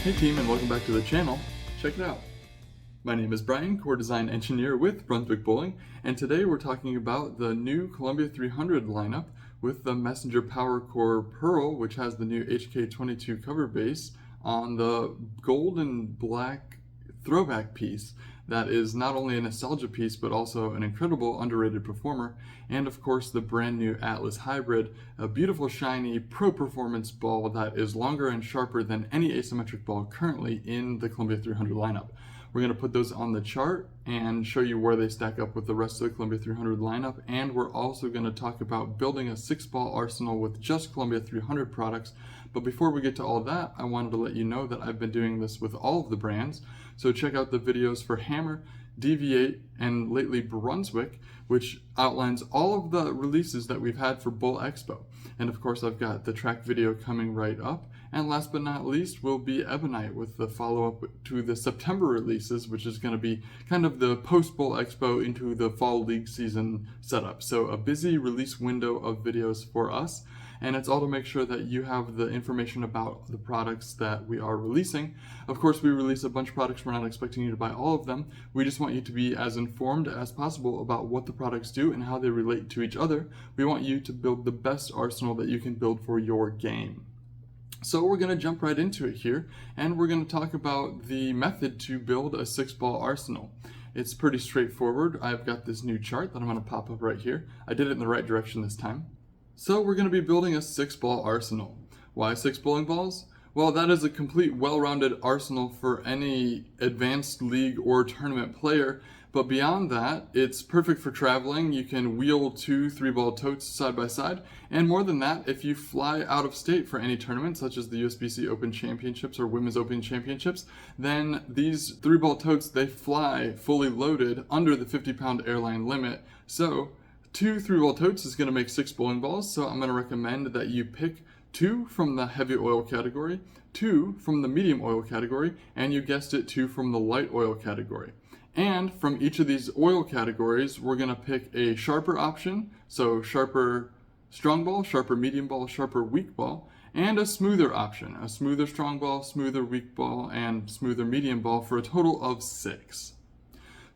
Hey team, and welcome back to the channel. Check it out. My name is Brian, core design engineer with Brunswick Bowling, and today we're talking about the new Columbia 300 lineup with the Messenger PowerCor Pearl, which has the new HK22 cover base on the gold and black throwback piece that is not only a nostalgia piece but also an incredible underrated performer, and of course the brand new Atlas Hybrid, a beautiful shiny pro performance ball that is longer and sharper than any asymmetric ball currently in the Columbia 300 lineup. We're going to put those on the chart and show you where they stack up with the rest of the Columbia 300 lineup, and we're also going to talk about building a 6-ball arsenal with just Columbia 300 products. But before we get to all that, I wanted to let you know that I've been doing this with all of the brands, so check out the videos for Hammer, DV8, and lately Brunswick, which outlines all of the releases that we've had for Bowl Expo. And of course I've got the track video coming right up, and last but not least will be Ebonite with the follow-up to the September releases, which is going to be kind of the post-Bowl Expo into the fall league season setup. So a busy release window of videos for us, and it's all to make sure that you have the information about the products that we are releasing. Of course, we release a bunch of products. We're not expecting you to buy all of them. We just want you to be as informed as possible about what the products do and how they relate to each other. We want you to build the best arsenal that you can build for your game. So we're going to jump right into it here, and we're going to talk about the method to build a 6-ball arsenal. It's pretty straightforward. I've got this new chart that I'm going to pop up right here. I did it in the right direction this time. So we're going to be building a 6-ball arsenal. Why 6 bowling balls? Well, that is a complete well-rounded arsenal for any advanced league or tournament player. But beyond that, it's perfect for traveling. You can wheel 2 3-ball totes side by side. And more than that, if you fly out of state for any tournament, such as the USBC Open Championships or Women's Open Championships, then these 3-ball totes, they fly fully loaded under the 50-pound airline limit. So 2 3-ball totes is going to make 6 bowling balls, so I'm going to recommend that you pick 2 from the heavy oil category, 2 from the medium oil category, and you guessed it, 2 from the light oil category. And from each of these oil categories, we're going to pick a sharper option, so sharper strong ball, sharper medium ball, sharper weak ball, and a smoother option, a smoother strong ball, smoother weak ball, and smoother medium ball for a total of 6.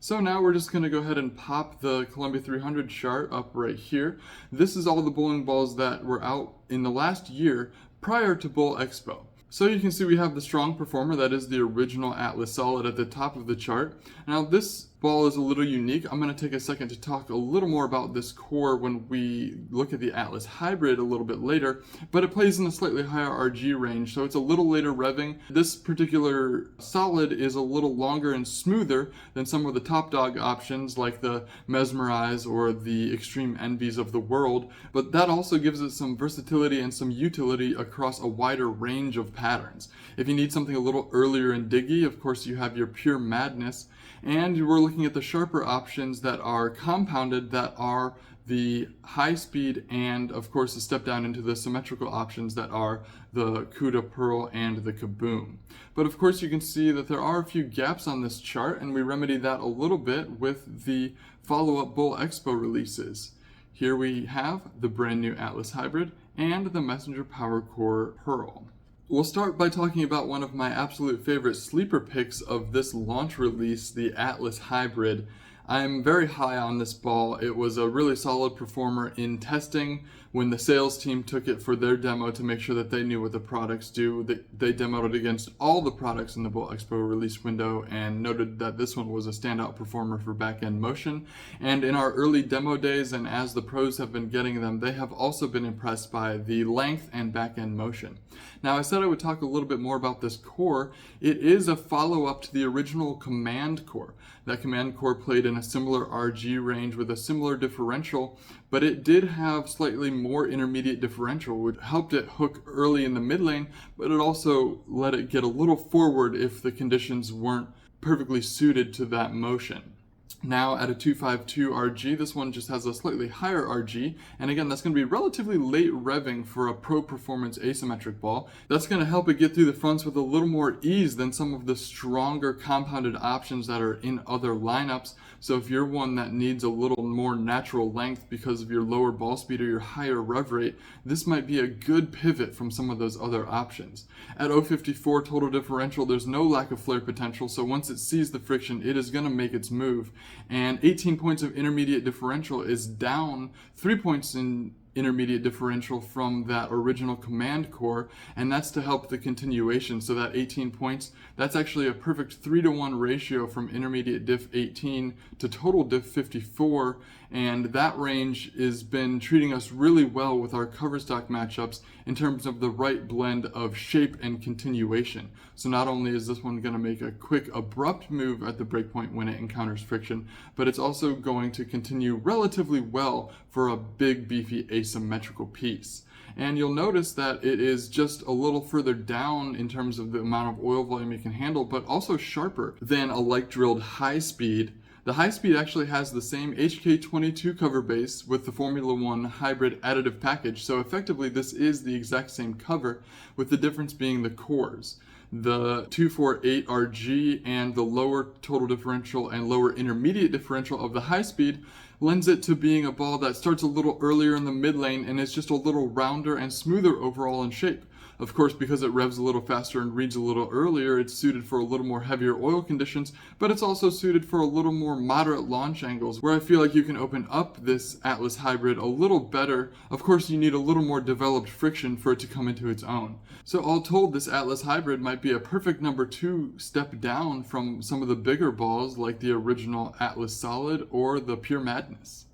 So now we're just going to go ahead and pop the Columbia 300 chart up right here. This is all the bowling balls that were out in the last year prior to Bowl Expo. So you can see we have the strong performer, that is the original Atlas Solid, at the top of the chart. Now this ball is a little unique. I'm going to take a second to talk a little more about this core when we look at the Atlas Hybrid a little bit later, but it plays in a slightly higher RG range, so it's a little later revving. This particular Solid is a little longer and smoother than some of the top dog options like the Mesmerize or the Extreme Envies of the world, but that also gives it some versatility and some utility across a wider range of patterns. If you need something a little earlier and diggy, of course you have your Pure Madness, and we're looking at the sharper options that are compounded, that are the high speed, and of course a step down into the symmetrical options that are the Cuda Pearl and the Kaboom. But of course you can see that there are a few gaps on this chart, and we remedy that a little bit with the follow-up Bowl Expo releases. Here we have the brand new Atlas Hybrid and the Messenger PowerCor Pearl. We'll start by talking about one of my absolute favorite sleeper picks of this launch release, the Atlas Hybrid. I'm very high on this ball. It was a really solid performer in testing. When the sales team took it for their demo to make sure that they knew what the products do, they demoed it against all the products in the Bowl Expo release window and noted that this one was a standout performer for back-end motion. And in our early demo days, and as the pros have been getting them, they have also been impressed by the length and back-end motion. Now, I said I would talk a little bit more about this core. It is a follow-up to the original Command Core. That Command Core played in a similar RG range with a similar differential, but it did have slightly more intermediate differential, which helped it hook early in the mid lane, but it also let it get a little forward if the conditions weren't perfectly suited to that motion. Now at a 252 RG, this one just has a slightly higher RG, and again, that's going to be relatively late revving for a pro performance asymmetric ball. That's going to help it get through the fronts with a little more ease than some of the stronger compounded options that are in other lineups. So if you're one that needs a little more natural length because of your lower ball speed or your higher rev rate, this might be a good pivot from some of those other options. At 054 total differential, there's no lack of flare potential, so once it sees the friction, it is going to make its move. And 18 points of intermediate differential is down 3 points in intermediate differential from that original command core, and that's to help the continuation. So that 18 points, that's actually a perfect 3-to-1 ratio from intermediate diff 18 to total diff 54, and that range has been treating us really well with our cover stock matchups in terms of the right blend of shape and continuation. So not only is this one going to make a quick abrupt move at the breakpoint when it encounters friction, but it's also going to continue relatively well for a big beefy asymmetrical piece. And you'll notice that it is just a little further down in terms of the amount of oil volume it can handle, but also sharper than a like drilled high speed. The high speed actually has the same HK22 cover base with the Formula 1 hybrid additive package, so effectively this is the exact same cover, with the difference being the cores. The 248 RG and the lower total differential and lower intermediate differential of the high speed lends it to being a ball that starts a little earlier in the mid lane and is just a little rounder and smoother overall in shape. Of course, because it revs a little faster and reads a little earlier, it's suited for a little more heavier oil conditions, but it's also suited for a little more moderate launch angles, where I feel like you can open up this Atlas hybrid a little better. Of course, you need a little more developed friction for it to come into its own. So all told, this Atlas hybrid might be a perfect number 2 step down from some of the bigger balls like the original Atlas Solid or the Pure Madness.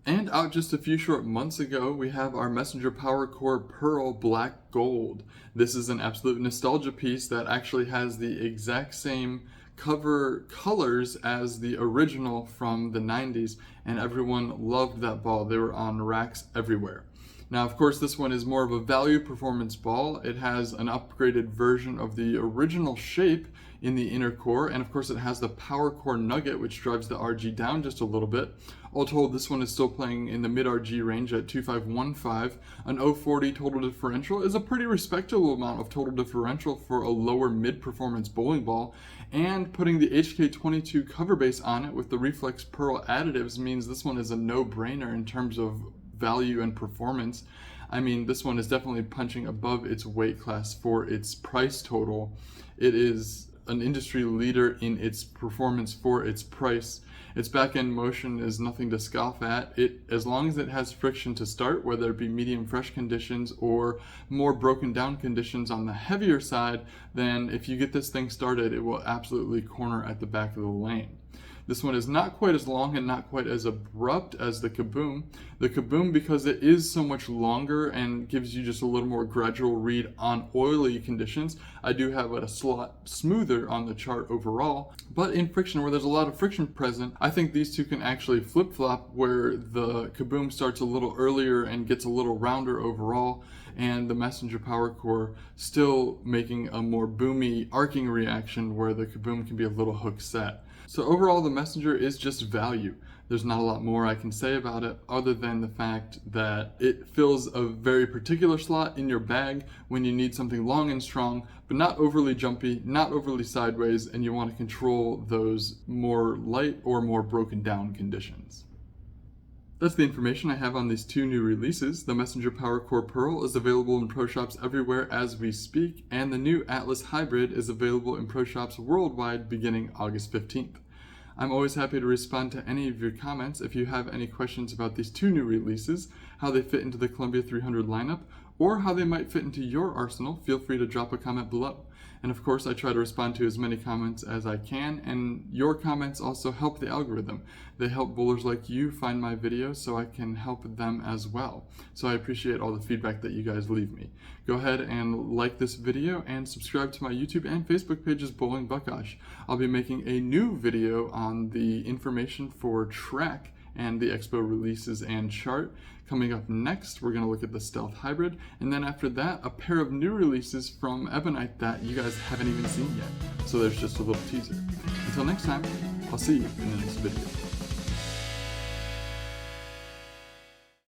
And out just a few short months ago, we have our Messenger PowerCor Pearl Black Gold. This is an absolute nostalgia piece that actually has the exact same cover colors as the original from the 90s, and everyone loved that ball. They were on racks everywhere. Now, of course, this one is more of a value performance ball. It has an upgraded version of the original shape in the inner core, and of course it has the PowerCor Nugget, which drives the RG down just a little bit. All told, this one is still playing in the mid RG range at 2515. An 040 total differential is a pretty respectable amount of total differential for a lower mid performance bowling ball, and putting the HK22 cover base on it with the Reflex Pearl additives means this one is a no-brainer in terms of value and performance. I mean, this one is definitely punching above its weight class for its price total. It is an industry leader in its performance for its price. Its back-end motion is nothing to scoff at. As long as it has friction to start, whether it be medium fresh conditions or more broken down conditions on the heavier side, then if you get this thing started, it will absolutely corner at the back of the lane. This one is not quite as long and not quite as abrupt as the Kaboom. The Kaboom, because it is so much longer and gives you just a little more gradual read on oily conditions, I do have it a slot smoother on the chart overall. But in friction, where there's a lot of friction present, I think these two can actually flip-flop, where the Kaboom starts a little earlier and gets a little rounder overall, and the Messenger PowerCor still making a more boomy arcing reaction where the Kaboom can be a little hook set. So overall, the Messenger is just value. There's not a lot more I can say about it other than the fact that it fills a very particular slot in your bag when you need something long and strong, but not overly jumpy, not overly sideways, and you want to control those more light or more broken down conditions. That's the information I have on these two new releases. The Messenger PowerCor Pearl is available in pro shops everywhere as we speak, and the new Atlas Hybrid is available in pro shops worldwide beginning August 15th. I'm always happy to respond to any of your comments. If you have any questions about these two new releases, how they fit into the Columbia 300 lineup, or how they might fit into your arsenal, feel free to drop a comment below. And of course, I try to respond to as many comments as I can, and your comments also help the algorithm. They help bowlers like you find my videos so I can help them as well. So I appreciate all the feedback that you guys leave me. Go ahead and like this video and subscribe to my YouTube and Facebook pages, Bowling Buckosh. I'll be making a new video on the information for track and the Expo releases and chart. Coming up next, we're going to look at the Stealth Hybrid, and then after that, a pair of new releases from Ebonite that you guys haven't even seen yet. So there's just a little teaser. Until next time, I'll see you in the next video.